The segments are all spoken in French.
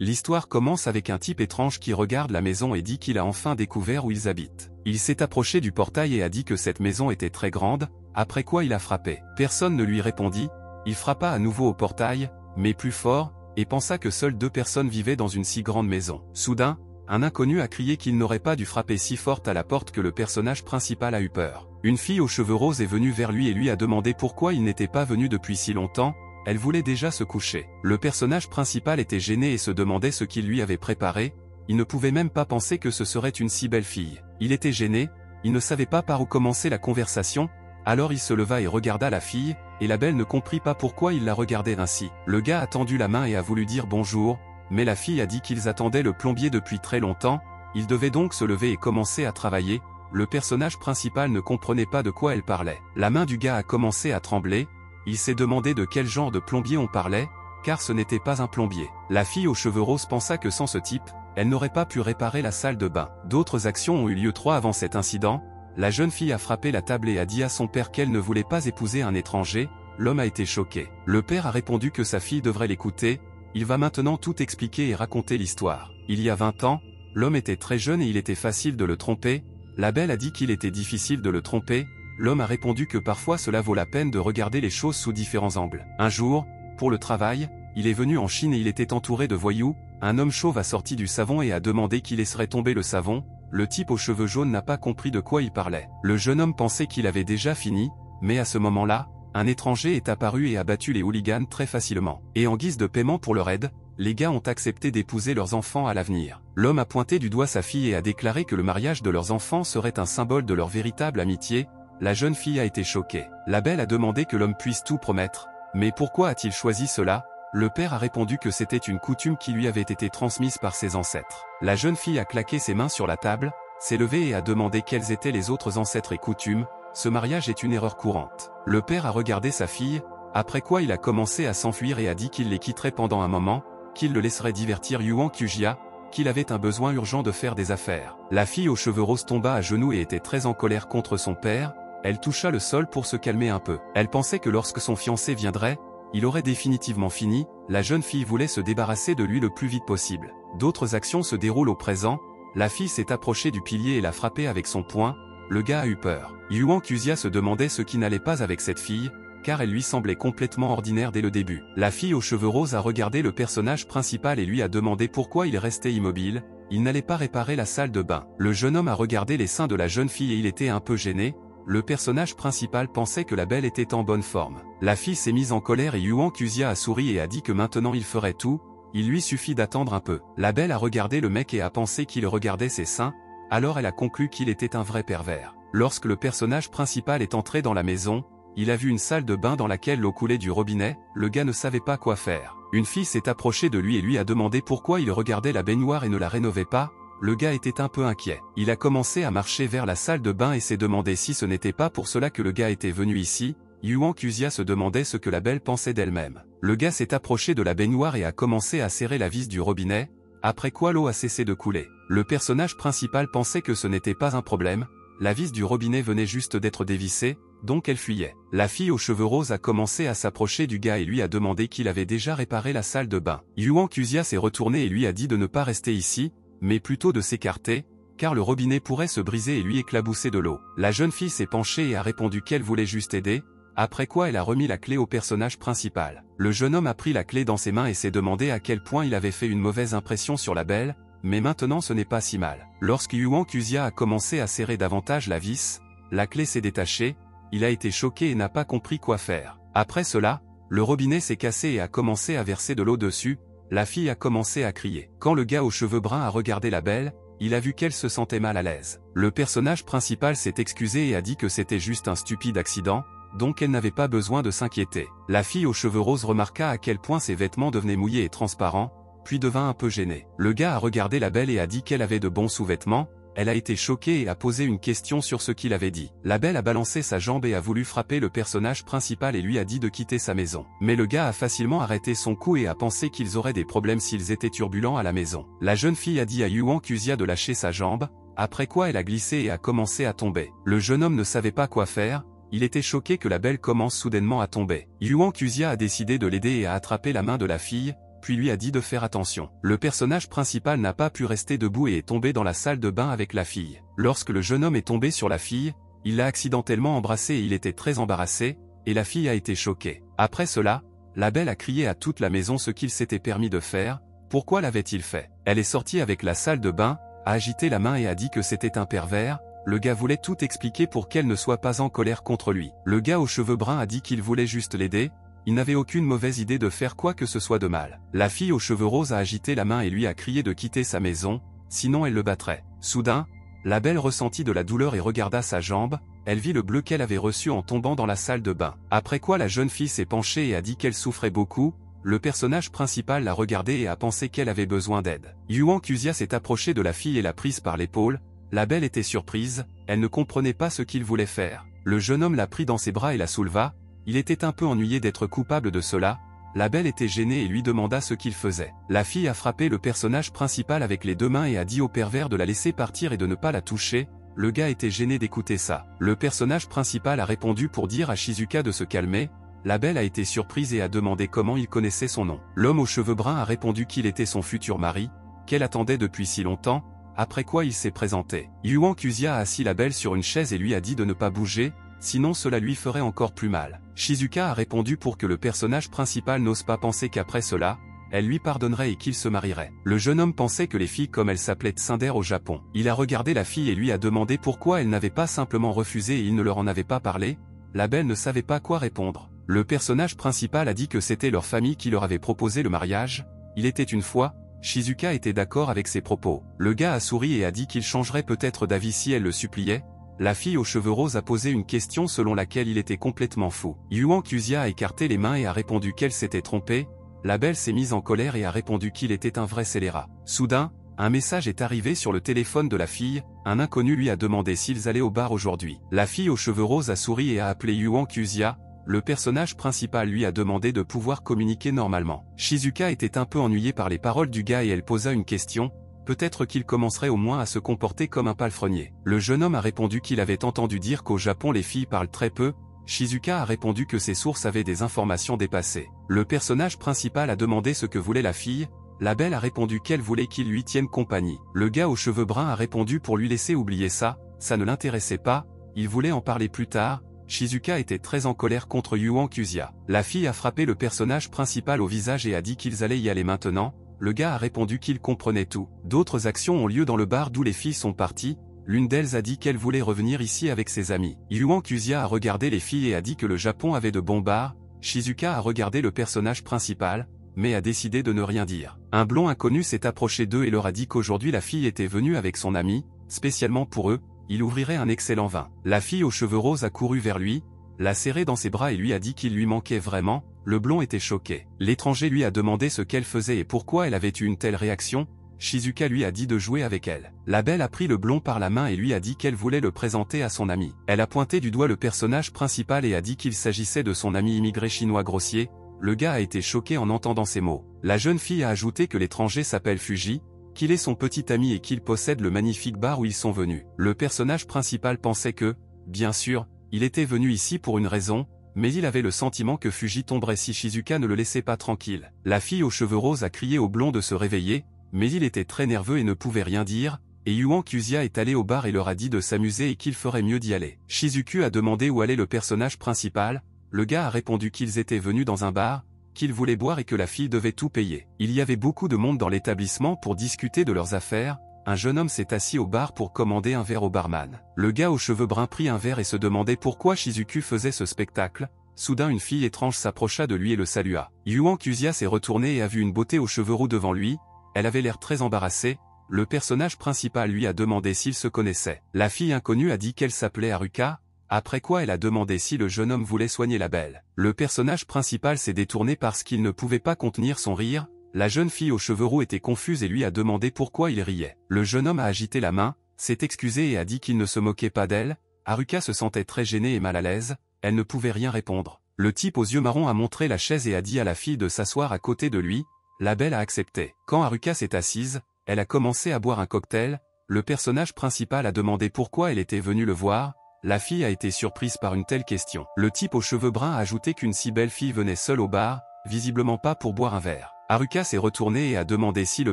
L'histoire commence avec un type étrange qui regarde la maison et dit qu'il a enfin découvert où ils habitent. Il s'est approché du portail et a dit que cette maison était très grande, après quoi il a frappé. Personne ne lui répondit, il frappa à nouveau au portail, mais plus fort, et pensa que seules 2 personnes vivaient dans une si grande maison. Soudain, un inconnu a crié qu'il n'aurait pas dû frapper si fort à la porte que le personnage principal a eu peur. Une fille aux cheveux roses est venue vers lui et lui a demandé pourquoi il n'était pas venu depuis si longtemps. Elle voulait déjà se coucher. Le personnage principal était gêné et se demandait ce qu'il lui avait préparé, il ne pouvait même pas penser que ce serait une si belle fille. Il était gêné, il ne savait pas par où commencer la conversation, alors il se leva et regarda la fille, et la belle ne comprit pas pourquoi il la regardait ainsi. Le gars a tendu la main et a voulu dire bonjour, mais la fille a dit qu'ils attendaient le plombier depuis très longtemps, il devait donc se lever et commencer à travailler. Le personnage principal ne comprenait pas de quoi elle parlait. La main du gars a commencé à trembler, il s'est demandé de quel genre de plombier on parlait, car ce n'était pas un plombier. La fille aux cheveux roses pensa que sans ce type, elle n'aurait pas pu réparer la salle de bain. D'autres actions ont eu lieu 3 avant cet incident. La jeune fille a frappé la table et a dit à son père qu'elle ne voulait pas épouser un étranger. L'homme a été choqué. Le père a répondu que sa fille devrait l'écouter, il va maintenant tout expliquer et raconter l'histoire. Il y a 20 ans, l'homme était très jeune et il était facile de le tromper. La belle a dit qu'il était difficile de le tromper. L'homme a répondu que parfois cela vaut la peine de regarder les choses sous différents angles. Un jour, pour le travail, il est venu en Chine et il était entouré de voyous. Un homme chauve a sorti du savon et a demandé qui laisserait tomber le savon. Le type aux cheveux jaunes n'a pas compris de quoi il parlait. Le jeune homme pensait qu'il avait déjà fini, mais à ce moment-là, un étranger est apparu et a battu les hooligans très facilement. Et en guise de paiement pour leur aide, les gars ont accepté d'épouser leurs enfants à l'avenir. L'homme a pointé du doigt sa fille et a déclaré que le mariage de leurs enfants serait un symbole de leur véritable amitié. La jeune fille a été choquée. La belle a demandé que l'homme puisse tout promettre. Mais pourquoi a-t-il choisi cela? Le père a répondu que c'était une coutume qui lui avait été transmise par ses ancêtres. La jeune fille a claqué ses mains sur la table, s'est levée et a demandé quels étaient les autres ancêtres et coutumes. Ce mariage est une erreur courante. Le père a regardé sa fille, après quoi il a commencé à s'enfuir et a dit qu'il les quitterait pendant un moment, qu'il le laisserait divertir Yuan Kujia, qu'il avait un besoin urgent de faire des affaires. La fille aux cheveux roses tomba à genoux et était très en colère contre son père, elle toucha le sol pour se calmer un peu. Elle pensait que lorsque son fiancé viendrait, il aurait définitivement fini. La jeune fille voulait se débarrasser de lui le plus vite possible. D'autres actions se déroulent au présent, la fille s'est approchée du pilier et l'a frappé avec son poing, le gars a eu peur. Yuan Kuzia se demandait ce qui n'allait pas avec cette fille, car elle lui semblait complètement ordinaire dès le début. La fille aux cheveux roses a regardé le personnage principal et lui a demandé pourquoi il restait immobile, il n'allait pas réparer la salle de bain. Le jeune homme a regardé les seins de la jeune fille et il était un peu gêné. Le personnage principal pensait que la belle était en bonne forme. La fille s'est mise en colère et Yuan Kuzia a souri et a dit que maintenant il ferait tout, il lui suffit d'attendre un peu. La belle a regardé le mec et a pensé qu'il regardait ses seins, alors elle a conclu qu'il était un vrai pervers. Lorsque le personnage principal est entré dans la maison, il a vu une salle de bain dans laquelle l'eau coulait du robinet, le gars ne savait pas quoi faire. Une fille s'est approchée de lui et lui a demandé pourquoi il regardait la baignoire et ne la rénovait pas. Le gars était un peu inquiet. Il a commencé à marcher vers la salle de bain et s'est demandé si ce n'était pas pour cela que le gars était venu ici. Yuan Kuzia se demandait ce que la belle pensait d'elle-même. Le gars s'est approché de la baignoire et a commencé à serrer la vis du robinet, après quoi l'eau a cessé de couler. Le personnage principal pensait que ce n'était pas un problème, la vis du robinet venait juste d'être dévissée, donc elle fuyait. La fille aux cheveux roses a commencé à s'approcher du gars et lui a demandé qu'il avait déjà réparé la salle de bain. Yuan Kuzia s'est retourné et lui a dit de ne pas rester ici, mais plutôt de s'écarter, car le robinet pourrait se briser et lui éclabousser de l'eau. La jeune fille s'est penchée et a répondu qu'elle voulait juste aider, après quoi elle a remis la clé au personnage principal. Le jeune homme a pris la clé dans ses mains et s'est demandé à quel point il avait fait une mauvaise impression sur la belle, mais maintenant ce n'est pas si mal. Lorsque Yuan Kuzia a commencé à serrer davantage la vis, la clé s'est détachée, il a été choqué et n'a pas compris quoi faire. Après cela, le robinet s'est cassé et a commencé à verser de l'eau dessus. La fille a commencé à crier. Quand le gars aux cheveux bruns a regardé la belle, il a vu qu'elle se sentait mal à l'aise. Le personnage principal s'est excusé et a dit que c'était juste un stupide accident, donc elle n'avait pas besoin de s'inquiéter. La fille aux cheveux roses remarqua à quel point ses vêtements devenaient mouillés et transparents, puis devint un peu gêné. Le gars a regardé la belle et a dit qu'elle avait de bons sous-vêtements. Elle a été choquée et a posé une question sur ce qu'il avait dit. La belle a balancé sa jambe et a voulu frapper le personnage principal et lui a dit de quitter sa maison. Mais le gars a facilement arrêté son coup et a pensé qu'ils auraient des problèmes s'ils étaient turbulents à la maison. La jeune fille a dit à Yuan Kuzia de lâcher sa jambe, après quoi elle a glissé et a commencé à tomber. Le jeune homme ne savait pas quoi faire, il était choqué que la belle commence soudainement à tomber. Yuan Kuzia a décidé de l'aider et a attrapé la main de la fille, puis lui a dit de faire attention. Le personnage principal n'a pas pu rester debout et est tombé dans la salle de bain avec la fille. Lorsque le jeune homme est tombé sur la fille, il l'a accidentellement embrassée et il était très embarrassé, et la fille a été choquée. Après cela, la belle a crié à toute la maison ce qu'il s'était permis de faire. Pourquoi l'avait-il fait? Elle est sortie avec la salle de bain, a agité la main et a dit que c'était un pervers. Le gars voulait tout expliquer pour qu'elle ne soit pas en colère contre lui. Le gars aux cheveux bruns a dit qu'il voulait juste l'aider, il n'avait aucune mauvaise idée de faire quoi que ce soit de mal. La fille aux cheveux roses a agité la main et lui a crié de quitter sa maison, sinon elle le battrait. Soudain, la belle ressentit de la douleur et regarda sa jambe, elle vit le bleu qu'elle avait reçu en tombant dans la salle de bain. Après quoi la jeune fille s'est penchée et a dit qu'elle souffrait beaucoup. Le personnage principal l'a regardée et a pensé qu'elle avait besoin d'aide. Yuan Kuzia s'est approché de la fille et l'a prise par l'épaule. La belle était surprise, elle ne comprenait pas ce qu'il voulait faire. Le jeune homme l'a pris dans ses bras et la souleva, il était un peu ennuyé d'être coupable de cela. La belle était gênée et lui demanda ce qu'il faisait. La fille a frappé le personnage principal avec les deux mains et a dit au pervers de la laisser partir et de ne pas la toucher. Le gars était gêné d'écouter ça. Le personnage principal a répondu pour dire à Shizuka de se calmer. La belle a été surprise et a demandé comment il connaissait son nom. L'homme aux cheveux bruns a répondu qu'il était son futur mari, qu'elle attendait depuis si longtemps, après quoi il s'est présenté. Yuan Kuzia a assis la belle sur une chaise et lui a dit de ne pas bouger, sinon cela lui ferait encore plus mal. Shizuka a répondu pour que le personnage principal n'ose pas penser qu'après cela, elle lui pardonnerait et qu'il se marierait. Le jeune homme pensait que les filles comme elle s'appelait Tsundere au Japon. Il a regardé la fille et lui a demandé pourquoi elle n'avait pas simplement refusé et il ne leur en avait pas parlé. La belle ne savait pas quoi répondre. Le personnage principal a dit que c'était leur famille qui leur avait proposé le mariage. Il était une fois, Shizuka était d'accord avec ses propos. Le gars a souri et a dit qu'il changerait peut-être d'avis si elle le suppliait. La fille aux cheveux roses a posé une question selon laquelle il était complètement fou. Yuan Kuzia a écarté les mains et a répondu qu'elle s'était trompée. La belle s'est mise en colère et a répondu qu'il était un vrai scélérat. Soudain, un message est arrivé sur le téléphone de la fille, un inconnu lui a demandé s'ils allaient au bar aujourd'hui. La fille aux cheveux roses a souri et a appelé Yuan Kuzia. Le personnage principal lui a demandé de pouvoir communiquer normalement. Shizuka était un peu ennuyée par les paroles du gars et elle posa une question. Peut-être qu'il commencerait au moins à se comporter comme un palefrenier. Le jeune homme a répondu qu'il avait entendu dire qu'au Japon les filles parlent très peu. Shizuka a répondu que ses sources avaient des informations dépassées. Le personnage principal a demandé ce que voulait la fille. La belle a répondu qu'elle voulait qu'il lui tienne compagnie. Le gars aux cheveux bruns a répondu pour lui laisser oublier ça ne l'intéressait pas, il voulait en parler plus tard. Shizuka était très en colère contre Yuan Kuzia. La fille a frappé le personnage principal au visage et a dit qu'ils allaient y aller maintenant. Le gars a répondu qu'il comprenait tout. D'autres actions ont lieu dans le bar d'où les filles sont parties. L'une d'elles a dit qu'elle voulait revenir ici avec ses amis. Yuan Kuzia a regardé les filles et a dit que le Japon avait de bons bars. Shizuka a regardé le personnage principal, mais a décidé de ne rien dire. Un blond inconnu s'est approché d'eux et leur a dit qu'aujourd'hui la fille était venue avec son ami, spécialement pour eux, il ouvrirait un excellent vin. La fille aux cheveux roses a couru vers lui, l'a serré dans ses bras et lui a dit qu'il lui manquait vraiment. Le blond était choqué. L'étranger lui a demandé ce qu'elle faisait et pourquoi elle avait eu une telle réaction. Shizuka lui a dit de jouer avec elle. La belle a pris le blond par la main et lui a dit qu'elle voulait le présenter à son ami. Elle a pointé du doigt le personnage principal et a dit qu'il s'agissait de son ami immigré chinois grossier. Le gars a été choqué en entendant ces mots. La jeune fille a ajouté que l'étranger s'appelle Fuji, qu'il est son petit ami et qu'il possède le magnifique bar où ils sont venus. Le personnage principal pensait que, bien sûr, il était venu ici pour une raison, mais il avait le sentiment que Fuji tomberait si Shizuka ne le laissait pas tranquille. La fille aux cheveux roses a crié au blond de se réveiller, mais il était très nerveux et ne pouvait rien dire, et Yuan Kuzia est allé au bar et leur a dit de s'amuser et qu'il ferait mieux d'y aller. Shizuku a demandé où allait le personnage principal, le gars a répondu qu'ils étaient venus dans un bar, qu'ils voulaient boire et que la fille devait tout payer. Il y avait beaucoup de monde dans l'établissement pour discuter de leurs affaires. Un jeune homme s'est assis au bar pour commander un verre au barman. Le gars aux cheveux bruns prit un verre et se demandait pourquoi Shizuku faisait ce spectacle. Soudain une fille étrange s'approcha de lui et le salua. Yuan Kuzia s'est retourné et a vu une beauté aux cheveux roux devant lui. Elle avait l'air très embarrassée. Le personnage principal lui a demandé s'ils se connaissaient. La fille inconnue a dit qu'elle s'appelait Haruka. Après quoi elle a demandé si le jeune homme voulait soigner la belle. Le personnage principal s'est détourné parce qu'il ne pouvait pas contenir son rire. La jeune fille aux cheveux roux était confuse et lui a demandé pourquoi il riait. Le jeune homme a agité la main, s'est excusé et a dit qu'il ne se moquait pas d'elle. Haruka se sentait très gênée et mal à l'aise, elle ne pouvait rien répondre. Le type aux yeux marrons a montré la chaise et a dit à la fille de s'asseoir à côté de lui. La belle a accepté. Quand Haruka s'est assise, elle a commencé à boire un cocktail. Le personnage principal a demandé pourquoi elle était venue le voir. La fille a été surprise par une telle question. Le type aux cheveux bruns a ajouté qu'une si belle fille venait seule au bar, visiblement pas pour boire un verre. Haruka s'est retournée et a demandé si le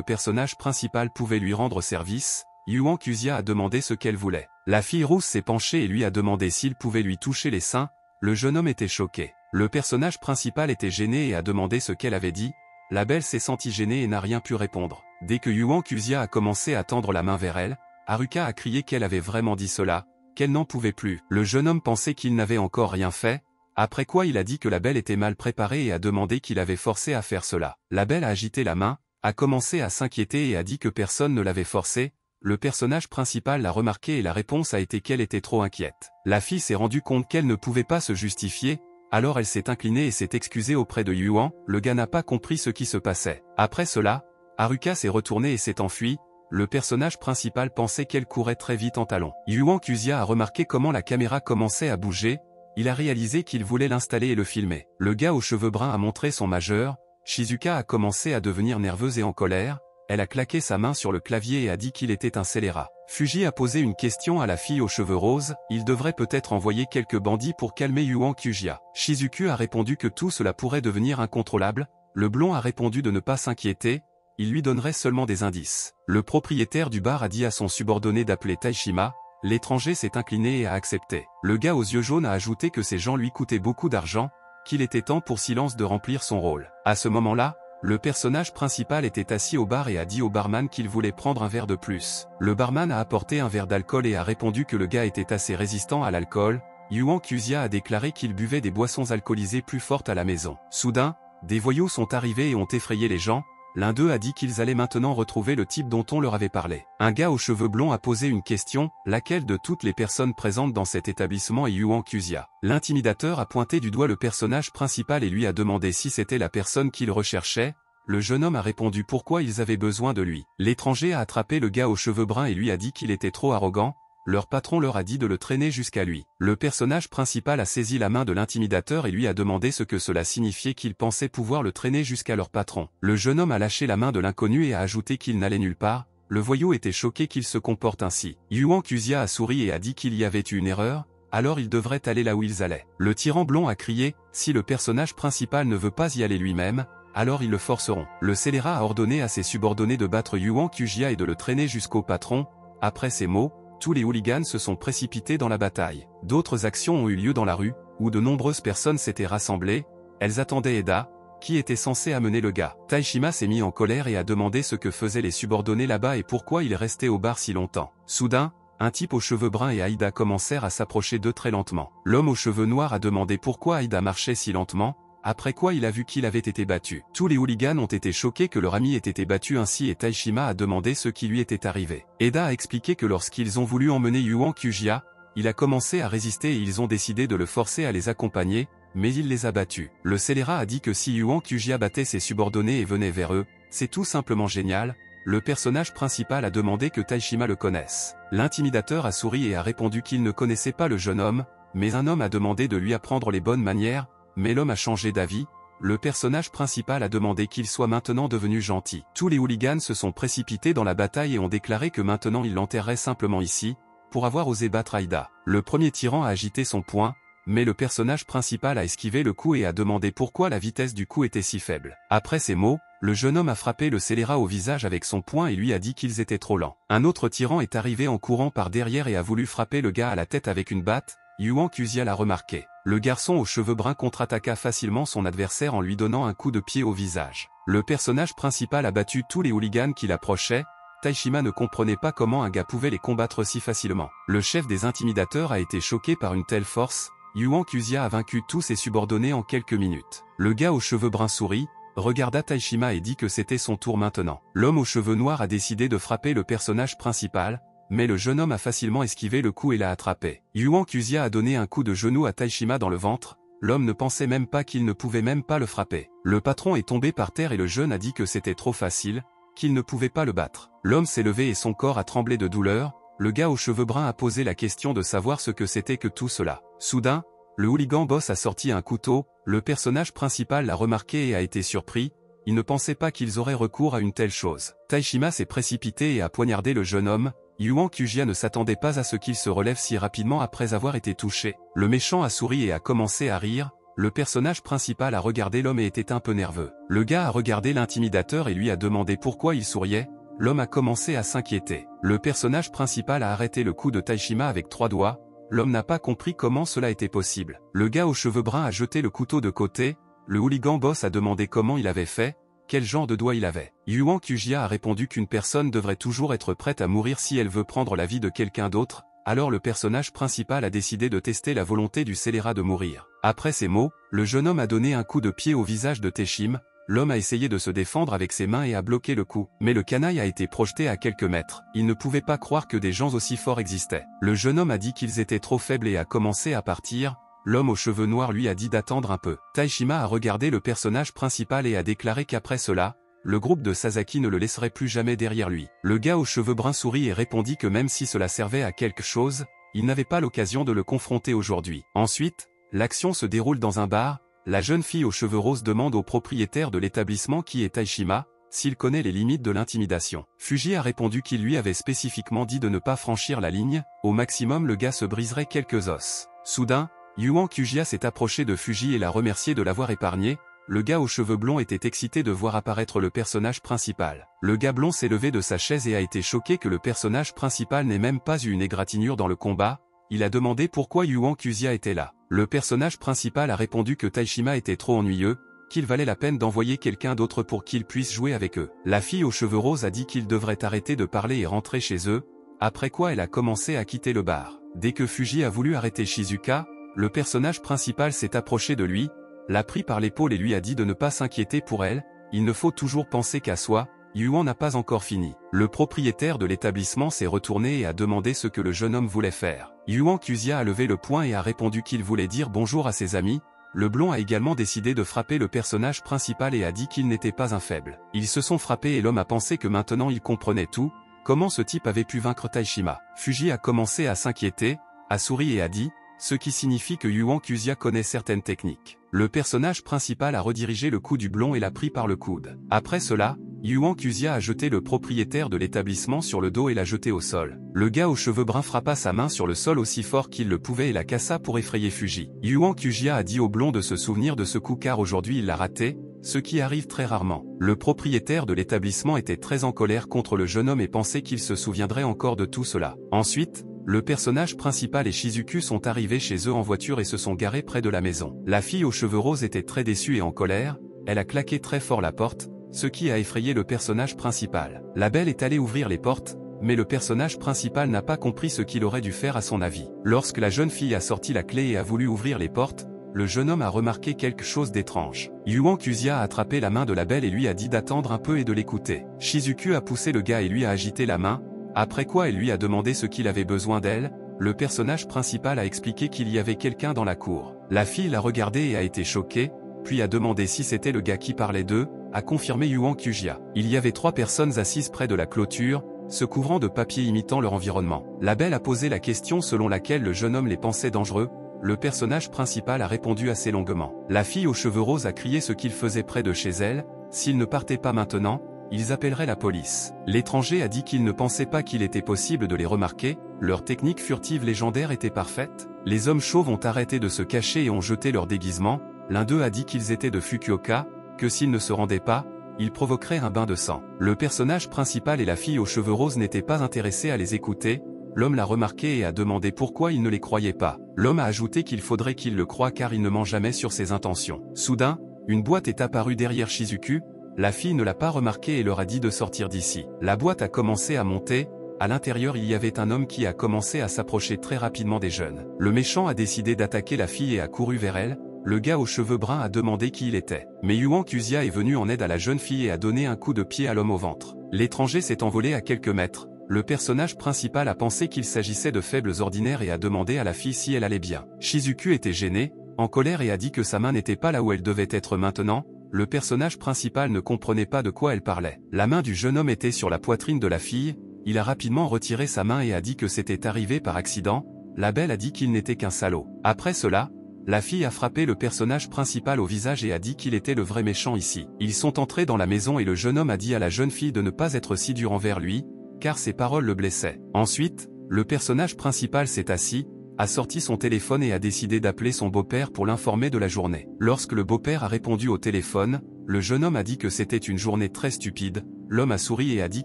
personnage principal pouvait lui rendre service. Yuan Kuzia a demandé ce qu'elle voulait. La fille rousse s'est penchée et lui a demandé s'il pouvait lui toucher les seins. Le jeune homme était choqué. Le personnage principal était gêné et a demandé ce qu'elle avait dit. La belle s'est sentie gênée et n'a rien pu répondre. Dès que Yuan Kuzia a commencé à tendre la main vers elle, Haruka a crié qu'elle avait vraiment dit cela, qu'elle n'en pouvait plus. Le jeune homme pensait qu'il n'avait encore rien fait, après quoi il a dit que la belle était mal préparée et a demandé qu'il avait forcé à faire cela. La belle a agité la main, a commencé à s'inquiéter et a dit que personne ne l'avait forcé. Le personnage principal l'a remarqué et la réponse a été qu'elle était trop inquiète. La fille s'est rendue compte qu'elle ne pouvait pas se justifier, alors elle s'est inclinée et s'est excusée auprès de Yuan. Le gars n'a pas compris ce qui se passait. Après cela, Haruka s'est retournée et s'est enfuie. Le personnage principal pensait qu'elle courait très vite en talons. Yuan Kuzia a remarqué comment la caméra commençait à bouger. Il a réalisé qu'il voulait l'installer et le filmer. Le gars aux cheveux bruns a montré son majeur. Shizuka a commencé à devenir nerveuse et en colère. Elle a claqué sa main sur le clavier et a dit qu'il était un scélérat. Fuji a posé une question à la fille aux cheveux roses. Il devrait peut-être envoyer quelques bandits pour calmer Yuan Kuzia. Shizuku a répondu que tout cela pourrait devenir incontrôlable. Le blond a répondu de ne pas s'inquiéter. Il lui donnerait seulement des indices. Le propriétaire du bar a dit à son subordonné d'appeler Taishima. L'étranger s'est incliné et a accepté. Le gars aux yeux jaunes a ajouté que ces gens lui coûtaient beaucoup d'argent, qu'il était temps pour Silence de remplir son rôle. À ce moment-là, le personnage principal était assis au bar et a dit au barman qu'il voulait prendre un verre de plus. Le barman a apporté un verre d'alcool et a répondu que le gars était assez résistant à l'alcool. Yuan Kuzia a déclaré qu'il buvait des boissons alcoolisées plus fortes à la maison. Soudain, des voyous sont arrivés et ont effrayé les gens. L'un d'eux a dit qu'ils allaient maintenant retrouver le type dont on leur avait parlé. Un gars aux cheveux blonds a posé une question, laquelle de toutes les personnes présentes dans cet établissement est Yuan Kuzia. L'intimidateur a pointé du doigt le personnage principal et lui a demandé si c'était la personne qu'il recherchait. Le jeune homme a répondu pourquoi ils avaient besoin de lui. L'étranger a attrapé le gars aux cheveux bruns et lui a dit qu'il était trop arrogant. Leur patron leur a dit de le traîner jusqu'à lui. Le personnage principal a saisi la main de l'intimidateur et lui a demandé ce que cela signifiait qu'il pensait pouvoir le traîner jusqu'à leur patron. Le jeune homme a lâché la main de l'inconnu et a ajouté qu'il n'allait nulle part. Le voyou était choqué qu'il se comporte ainsi. Yuan Kuzia a souri et a dit qu'il y avait eu une erreur, alors ils devraient aller là où ils allaient. Le tyran blond a crié, si le personnage principal ne veut pas y aller lui-même, alors ils le forceront. Le scélérat a ordonné à ses subordonnés de battre Yuan Kuzia et de le traîner jusqu'au patron. Après ces mots, tous les hooligans se sont précipités dans la bataille. D'autres actions ont eu lieu dans la rue, où de nombreuses personnes s'étaient rassemblées. Elles attendaient Eda, qui était censé amener le gars. Taishima s'est mis en colère et a demandé ce que faisaient les subordonnés là-bas et pourquoi ils restaient au bar si longtemps. Soudain, un type aux cheveux bruns et Aïda commencèrent à s'approcher d'eux très lentement. L'homme aux cheveux noirs a demandé pourquoi Aïda marchait si lentement, après quoi il a vu qu'il avait été battu. Tous les hooligans ont été choqués que leur ami ait été battu ainsi et Taishima a demandé ce qui lui était arrivé. Eda a expliqué que lorsqu'ils ont voulu emmener Yuan Kuzia, il a commencé à résister et ils ont décidé de le forcer à les accompagner, mais il les a battus. Le scélérat a dit que si Yuan Kuzia battait ses subordonnés et venait vers eux, c'est tout simplement génial. Le personnage principal a demandé que Taishima le connaisse. L'intimidateur a souri et a répondu qu'il ne connaissait pas le jeune homme, mais un homme a demandé de lui apprendre les bonnes manières. Mais l'homme a changé d'avis, le personnage principal a demandé qu'il soit maintenant devenu gentil. Tous les hooligans se sont précipités dans la bataille et ont déclaré que maintenant ils l'enterraient simplement ici, pour avoir osé battre Aïda. Le premier tyran a agité son poing, mais le personnage principal a esquivé le coup et a demandé pourquoi la vitesse du coup était si faible. Après ces mots, le jeune homme a frappé le scélérat au visage avec son poing et lui a dit qu'ils étaient trop lents. Un autre tyran est arrivé en courant par derrière et a voulu frapper le gars à la tête avec une batte. Yuan Kuzia l'a remarqué. Le garçon aux cheveux bruns contre-attaqua facilement son adversaire en lui donnant un coup de pied au visage. Le personnage principal a battu tous les hooligans qui l'approchaient. Taishima ne comprenait pas comment un gars pouvait les combattre si facilement. Le chef des intimidateurs a été choqué par une telle force. Yuan Kuzia a vaincu tous ses subordonnés en quelques minutes. Le gars aux cheveux bruns sourit, regarda Taishima et dit que c'était son tour maintenant. L'homme aux cheveux noirs a décidé de frapper le personnage principal. Mais le jeune homme a facilement esquivé le coup et l'a attrapé. Yuan Kuzia a donné un coup de genou à Taishima dans le ventre. L'homme ne pensait même pas qu'il ne pouvait même pas le frapper. Le patron est tombé par terre et le jeune a dit que c'était trop facile, qu'il ne pouvait pas le battre. L'homme s'est levé et son corps a tremblé de douleur. Le gars aux cheveux bruns a posé la question de savoir ce que c'était que tout cela. Soudain, le hooligan boss a sorti un couteau. Le personnage principal l'a remarqué et a été surpris. Il ne pensait pas qu'ils auraient recours à une telle chose. Taishima s'est précipité et a poignardé le jeune homme. Yuan Kuzia ne s'attendait pas à ce qu'il se relève si rapidement après avoir été touché. Le méchant a souri et a commencé à rire. le personnage principal a regardé l'homme et était un peu nerveux. Le gars a regardé l'intimidateur et lui a demandé pourquoi il souriait. L'homme a commencé à s'inquiéter. Le personnage principal a arrêté le coup de Taishima avec 3 doigts. L'homme n'a pas compris comment cela était possible. Le gars aux cheveux bruns a jeté le couteau de côté. Le hooligan boss a demandé comment il avait fait, quel genre de doigt il avait. Yuan Kujia a répondu qu'une personne devrait toujours être prête à mourir si elle veut prendre la vie de quelqu'un d'autre. Alors le personnage principal a décidé de tester la volonté du scélérat de mourir. Après ces mots, le jeune homme a donné un coup de pied au visage de Teshim. L'homme a essayé de se défendre avec ses mains et a bloqué le coup. Mais le canaille a été projeté à quelques mètres. Il ne pouvait pas croire que des gens aussi forts existaient. Le jeune homme a dit qu'ils étaient trop faibles et a commencé à partir. L'homme aux cheveux noirs lui a dit d'attendre un peu. Taishima a regardé le personnage principal et a déclaré qu'après cela, le groupe de Sasaki ne le laisserait plus jamais derrière lui. Le gars aux cheveux bruns sourit et répondit que même si cela servait à quelque chose, il n'avait pas l'occasion de le confronter aujourd'hui. Ensuite, l'action se déroule dans un bar. La jeune fille aux cheveux roses demande au propriétaire de l'établissement qui est Taishima, s'il connaît les limites de l'intimidation. Fuji a répondu qu'il lui avait spécifiquement dit de ne pas franchir la ligne, au maximum le gars se briserait quelques os. Soudain, Yuan Kujia s'est approché de Fuji et l'a remercié de l'avoir épargné. Le gars aux cheveux blonds était excité de voir apparaître le personnage principal. Le gars blond s'est levé de sa chaise et a été choqué que le personnage principal n'ait même pas eu une égratignure dans le combat. Il a demandé pourquoi Yuan Kujia était là. Le personnage principal a répondu que Taishima était trop ennuyeux, qu'il valait la peine d'envoyer quelqu'un d'autre pour qu'il puisse jouer avec eux. La fille aux cheveux roses a dit qu'ils devraient arrêter de parler et rentrer chez eux, après quoi elle a commencé à quitter le bar. Dès que Fuji a voulu arrêter Shizuka, le personnage principal s'est approché de lui, l'a pris par l'épaule et lui a dit de ne pas s'inquiéter pour elle, il ne faut toujours penser qu'à soi. Yuan n'a pas encore fini. Le propriétaire de l'établissement s'est retourné et a demandé ce que le jeune homme voulait faire. Yuan Kujia a levé le poing et a répondu qu'il voulait dire bonjour à ses amis. Le blond a également décidé de frapper le personnage principal et a dit qu'il n'était pas un faible. Ils se sont frappés et l'homme a pensé que maintenant il comprenait tout, comment ce type avait pu vaincre Taishima. Fuji a commencé à s'inquiéter, a souri et a dit, ce qui signifie que Yuan Kujia connaît certaines techniques. Le personnage principal a redirigé le coup du blond et l'a pris par le coude. Après cela, Yuan Kujia a jeté le propriétaire de l'établissement sur le dos et l'a jeté au sol. Le gars aux cheveux bruns frappa sa main sur le sol aussi fort qu'il le pouvait et la cassa pour effrayer Fuji. Yuan Kujia a dit au blond de se souvenir de ce coup car aujourd'hui il l'a raté, ce qui arrive très rarement. Le propriétaire de l'établissement était très en colère contre le jeune homme et pensait qu'il se souviendrait encore de tout cela. Ensuite, le personnage principal et Shizuku sont arrivés chez eux en voiture et se sont garés près de la maison. La fille aux cheveux roses était très déçue et en colère, elle a claqué très fort la porte, ce qui a effrayé le personnage principal. La belle est allée ouvrir les portes, mais le personnage principal n'a pas compris ce qu'il aurait dû faire à son avis. Lorsque la jeune fille a sorti la clé et a voulu ouvrir les portes, le jeune homme a remarqué quelque chose d'étrange. Yuan Kujia a attrapé la main de la belle et lui a dit d'attendre un peu et de l'écouter. Shizuku a poussé le gars et lui a agité la main, après quoi elle lui a demandé ce qu'il avait besoin d'elle. Le personnage principal a expliqué qu'il y avait quelqu'un dans la cour. La fille l'a regardé et a été choquée, puis a demandé si c'était le gars qui parlait d'eux, a confirmé Yuan Kujia. Il y avait 3 personnes assises près de la clôture, se couvrant de papier imitant leur environnement. La belle a posé la question selon laquelle le jeune homme les pensait dangereux. Le personnage principal a répondu assez longuement. La fille aux cheveux roses a crié ce qu'il faisait près de chez elle, s'ils ne partaient pas maintenant, ils appelleraient la police. L'étranger a dit qu'il ne pensait pas qu'il était possible de les remarquer, leur technique furtive légendaire était parfaite. Les hommes chauves ont arrêté de se cacher et ont jeté leur déguisement. L'un d'eux a dit qu'ils étaient de Fukuoka, que s'ils ne se rendaient pas, ils provoqueraient un bain de sang. Le personnage principal et la fille aux cheveux roses n'étaient pas intéressés à les écouter. L'homme l'a remarqué et a demandé pourquoi il ne les croyait pas. L'homme a ajouté qu'il faudrait qu'il le croie car il ne ment jamais sur ses intentions. Soudain, une boîte est apparue derrière Shizuku. La fille ne l'a pas remarqué et leur a dit de sortir d'ici. La boîte a commencé à monter. À l'intérieur il y avait un homme qui a commencé à s'approcher très rapidement des jeunes. Le méchant a décidé d'attaquer la fille et a couru vers elle. Le gars aux cheveux bruns a demandé qui il était. Mais Yuan Kujia est venu en aide à la jeune fille et a donné un coup de pied à l'homme au ventre. L'étranger s'est envolé à quelques mètres. Le personnage principal a pensé qu'il s'agissait de faibles ordinaires et a demandé à la fille si elle allait bien. Shizuku était gêné, en colère et a dit que sa main n'était pas là où elle devait être maintenant. Le personnage principal ne comprenait pas de quoi elle parlait. La main du jeune homme était sur la poitrine de la fille. Il a rapidement retiré sa main et a dit que c'était arrivé par accident. La belle a dit qu'il n'était qu'un salaud. Après cela, la fille a frappé le personnage principal au visage et a dit qu'il était le vrai méchant ici. Ils sont entrés dans la maison et le jeune homme a dit à la jeune fille de ne pas être si dur envers lui, car ses paroles le blessaient. Ensuite, le personnage principal s'est assis, a sorti son téléphone et a décidé d'appeler son beau-père pour l'informer de la journée. Lorsque le beau-père a répondu au téléphone, le jeune homme a dit que c'était une journée très stupide, l'homme a souri et a dit